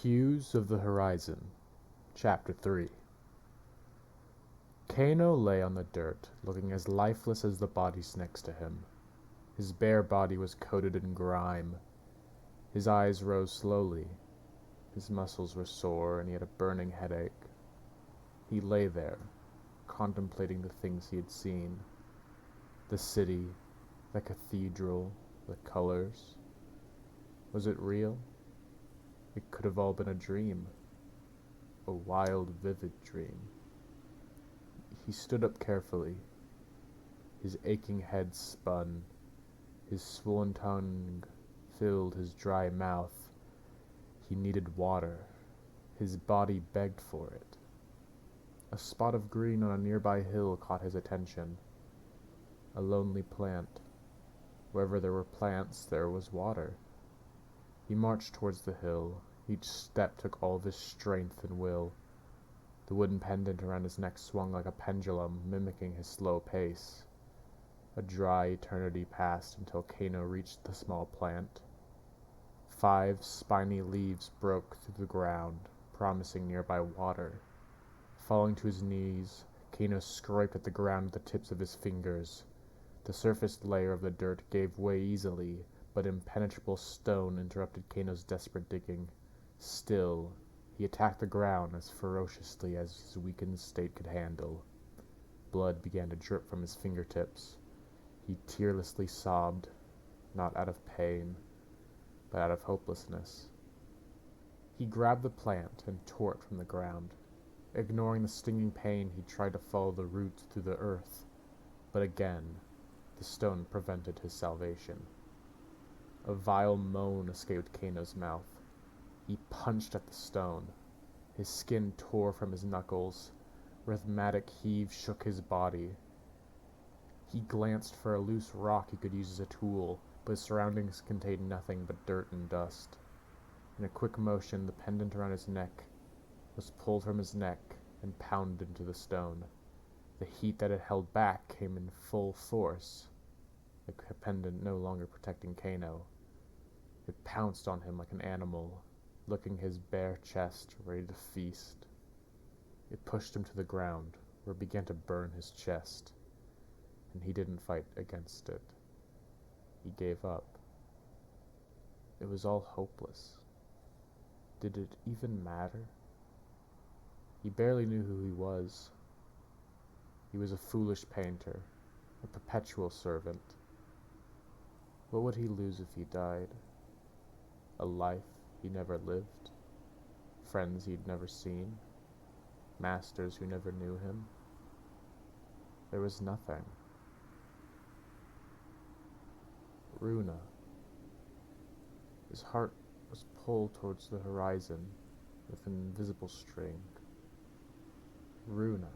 Hues of the Horizon, Chapter 3. Kano lay on the dirt, looking as lifeless as the bodies next to him. His bare body was coated in grime. His eyes rose slowly. His muscles were sore, and he had a burning headache. He lay there, contemplating the things he had seen. The city, the cathedral, the colors. Was it real? It could have all been a dream. A wild, vivid dream. He stood up carefully. His aching head spun. His swollen tongue filled his dry mouth. He needed water. His body begged for it. A spot of green on a nearby hill caught his attention. A lonely plant. Wherever there were plants, there was water. He marched towards the hill. Each step took all of his strength and will. The wooden pendant around his neck swung like a pendulum, mimicking his slow pace. A dry eternity passed until Kano reached the small plant. 5 spiny leaves broke through the ground, promising nearby water. Falling to his knees, Kano scraped at the ground with the tips of his fingers. The surface layer of the dirt gave way easily, but impenetrable stone interrupted Kano's desperate digging. Still, he attacked the ground as ferociously as his weakened state could handle. Blood began to drip from his fingertips. He tearlessly sobbed, not out of pain, but out of hopelessness. He grabbed the plant and tore it from the ground. Ignoring the stinging pain, he tried to follow the roots through the earth, but again, the stone prevented his salvation. A vile moan escaped Kano's mouth. He punched at the stone. His skin tore from his knuckles. Rhythmic heaves shook his body. He glanced for a loose rock he could use as a tool, but his surroundings contained nothing but dirt and dust. In a quick motion, the pendant around his neck was pulled from his neck and pounded into the stone. The heat that it held back came in full force, the pendant no longer protecting Kano. It pounced on him like an animal, licking his bare chest, ready to feast. It pushed him to the ground, where it began to burn his chest, and he didn't fight against it. He gave up. It was all hopeless. Did it even matter? He barely knew who he was. He was a foolish painter, a perpetual servant. What would he lose if he died? A life he never lived, friends he'd never seen, masters who never knew him. There was nothing. Runa. His heart was pulled towards the horizon with an invisible string. Runa.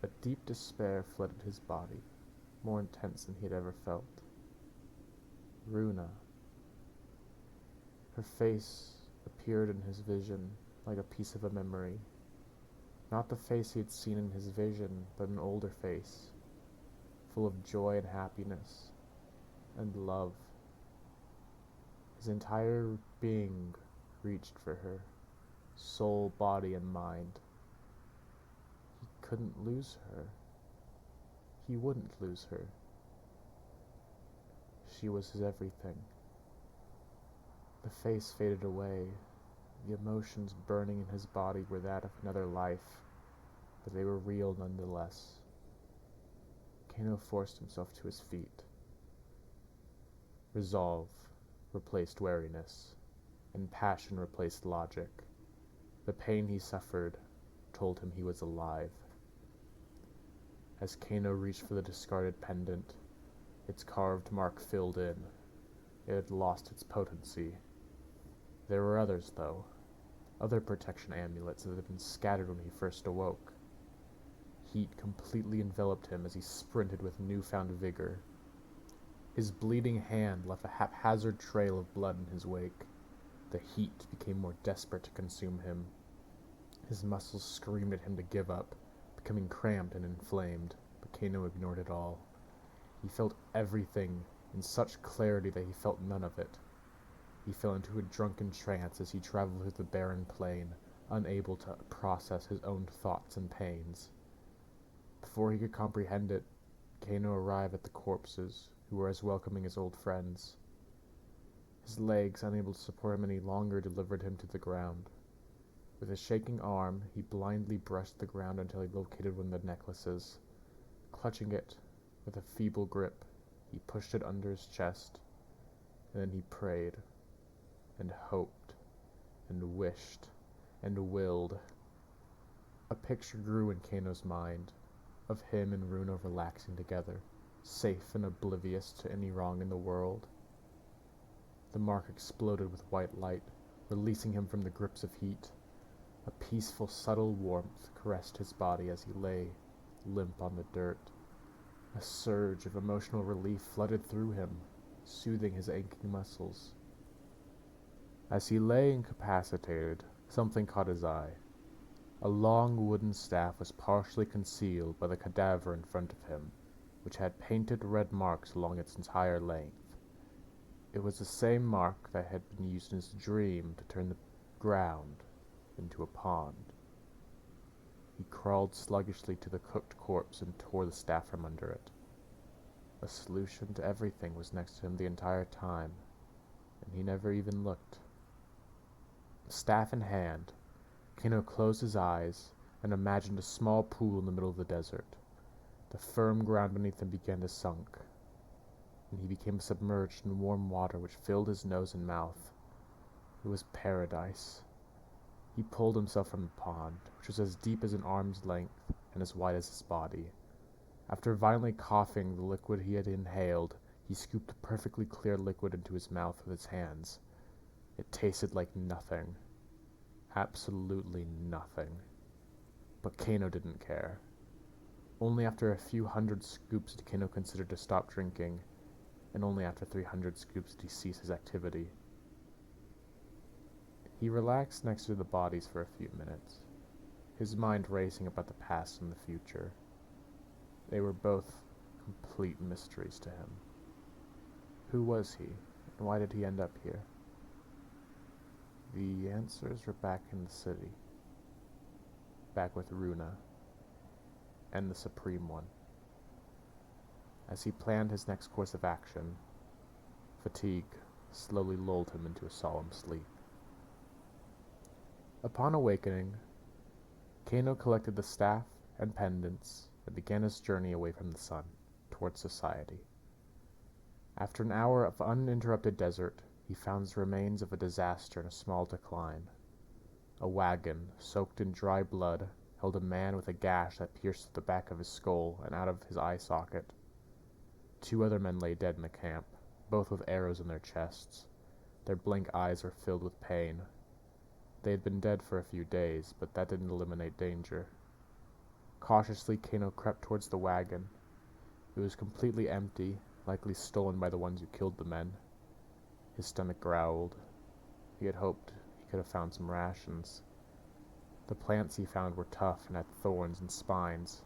A deep despair flooded his body, more intense than he had ever felt. Runa. Her face appeared in his vision like a piece of a memory. Not the face he had seen in his vision, but an older face, full of joy and happiness and love. His entire being reached for her, soul, body, and mind. He couldn't lose her. He wouldn't lose her. She was his everything. The face faded away. The emotions burning in his body were that of another life, but they were real nonetheless. Kano forced himself to his feet. Resolve replaced wariness, and passion replaced logic. The pain he suffered told him he was alive. As Kano reached for the discarded pendant, its carved mark filled in. It had lost its potency. There were others, though. Other protection amulets that had been scattered when he first awoke. Heat completely enveloped him as he sprinted with newfound vigor. His bleeding hand left a haphazard trail of blood in his wake. The heat became more desperate to consume him. His muscles screamed at him to give up, becoming cramped and inflamed, but Kano ignored it all. He felt everything in such clarity that he felt none of it. He fell into a drunken trance as he traveled through the barren plain, unable to process his own thoughts and pains. Before he could comprehend it, Kano arrived at the corpses, who were as welcoming as old friends. His legs, unable to support him any longer, delivered him to the ground. With a shaking arm, he blindly brushed the ground until he located one of the necklaces. Clutching it with a feeble grip, he pushed it under his chest, and then he prayed, and hoped, and wished, and willed. A picture grew in Kano's mind, of him and Runa relaxing together, safe and oblivious to any wrong in the world. The mark exploded with white light, releasing him from the grips of heat. A peaceful, subtle warmth caressed his body as he lay, limp on the dirt. A surge of emotional relief flooded through him, soothing his aching muscles. As he lay incapacitated, something caught his eye. A long wooden staff was partially concealed by the cadaver in front of him, which had painted red marks along its entire length. It was the same mark that had been used in his dream to turn the ground into a pond. He crawled sluggishly to the cooked corpse and tore the staff from under it. A solution to everything was next to him the entire time, and he never even looked. Staff in hand, Kano closed his eyes and imagined a small pool in the middle of the desert. The firm ground beneath him began to sink, and he became submerged in warm water which filled his nose and mouth. It was paradise. He pulled himself from the pond, which was as deep as an arm's length and as wide as his body. After violently coughing the liquid he had inhaled, he scooped a perfectly clear liquid into his mouth with his hands. It tasted like nothing. Absolutely nothing. But Kano didn't care. Only after a few hundred scoops did Kano consider to stop drinking, and only after 300 scoops did he cease his activity. He relaxed next to the bodies for a few minutes, his mind racing about the past and the future. They were both complete mysteries to him. Who was he, and why did he end up here? The answers were back in the city, back with Runa, and the Supreme One. As he planned his next course of action, fatigue slowly lulled him into a solemn sleep. Upon awakening, Kano collected the staff and pendants and began his journey away from the sun, towards society. After an hour of uninterrupted desert, he found the remains of a disaster in a small decline. A wagon, soaked in dry blood, held a man with a gash that pierced the back of his skull and out of his eye socket. 2 other men lay dead in the camp, both with arrows in their chests. Their blank eyes were filled with pain. They had been dead for a few days, but that didn't eliminate danger. Cautiously, Kano crept towards the wagon. It was completely empty, likely stolen by the ones who killed the men. His stomach growled. He had hoped he could have found some rations. The plants he found were tough and had thorns and spines.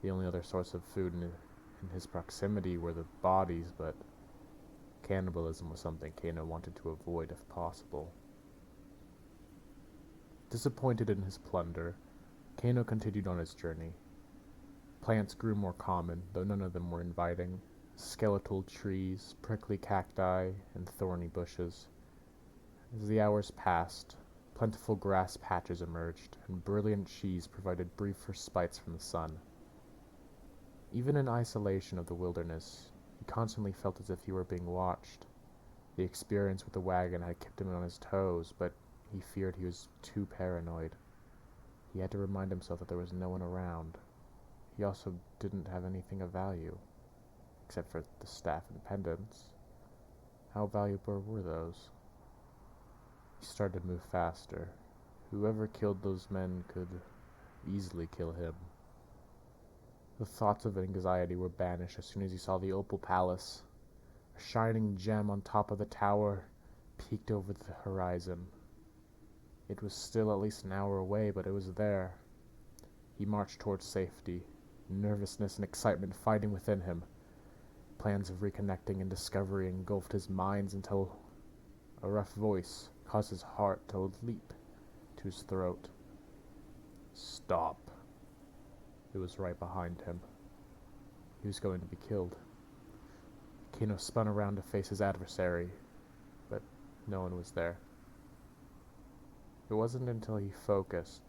The only other source of food in his proximity were the bodies, but cannibalism was something Kano wanted to avoid if possible. Disappointed in his plunder, Kano continued on his journey. Plants grew more common, though none of them were inviting. Skeletal trees, prickly cacti, and thorny bushes. As the hours passed, plentiful grass patches emerged, and brilliant trees provided brief respites from the sun. Even in isolation of the wilderness, he constantly felt as if he were being watched. The experience with the wagon had kept him on his toes, but he feared he was too paranoid. He had to remind himself that there was no one around. He also didn't have anything of value, except for the staff and pendants. How valuable were those? He started to move faster. Whoever killed those men could easily kill him. The thoughts of anxiety were banished as soon as he saw the Opal Palace. A shining gem on top of the tower peeked over the horizon. It was still at least an hour away, but it was there. He marched towards safety, nervousness and excitement fighting within him. Plans of reconnecting and discovery engulfed his mind until A rough voice caused his heart to leap to his throat. Stop. It was right behind him. He was going to be killed. Kano spun around to face his adversary, but no one was there. It wasn't until he focused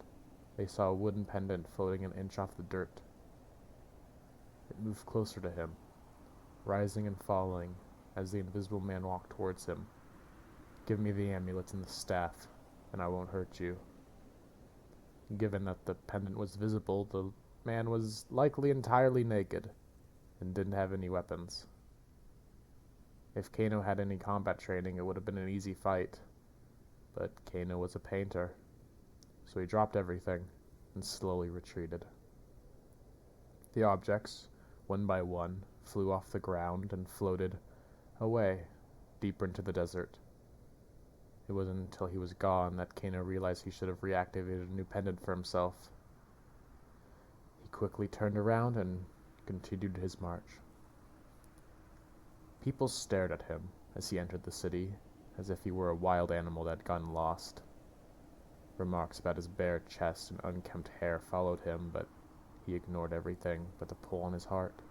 they saw a wooden pendant floating an inch off the dirt. It moved closer to him, rising and falling as the invisible man walked towards him. Give me the amulet and the staff, and I won't hurt you. Given that the pendant was visible, the man was likely entirely naked and didn't have any weapons. If Kano had any combat training, it would have been an easy fight, but Kano was a painter, so he dropped everything and slowly retreated. The objects, one by one, flew off the ground and floated away, deeper into the desert. It wasn't until he was gone that Kano realized he should have reactivated a new pendant for himself. He quickly turned around and continued his march. People stared at him as he entered the city, as if he were a wild animal that had gotten lost. Remarks about his bare chest and unkempt hair followed him, but he ignored everything but the pull on his heart.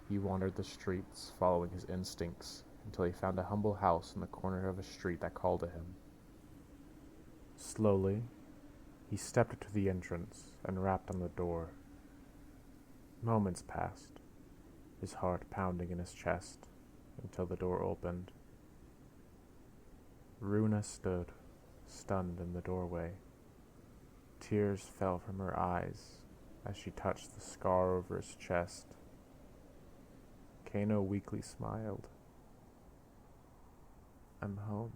He wandered the streets, following his instincts, until he found a humble house in the corner of a street that called to him. Slowly, he stepped to the entrance and rapped on the door. Moments passed, his heart pounding in his chest, until the door opened. Runa stood, stunned in the doorway. Tears fell from her eyes as she touched the scar over his chest. Kano weakly smiled. I'm home.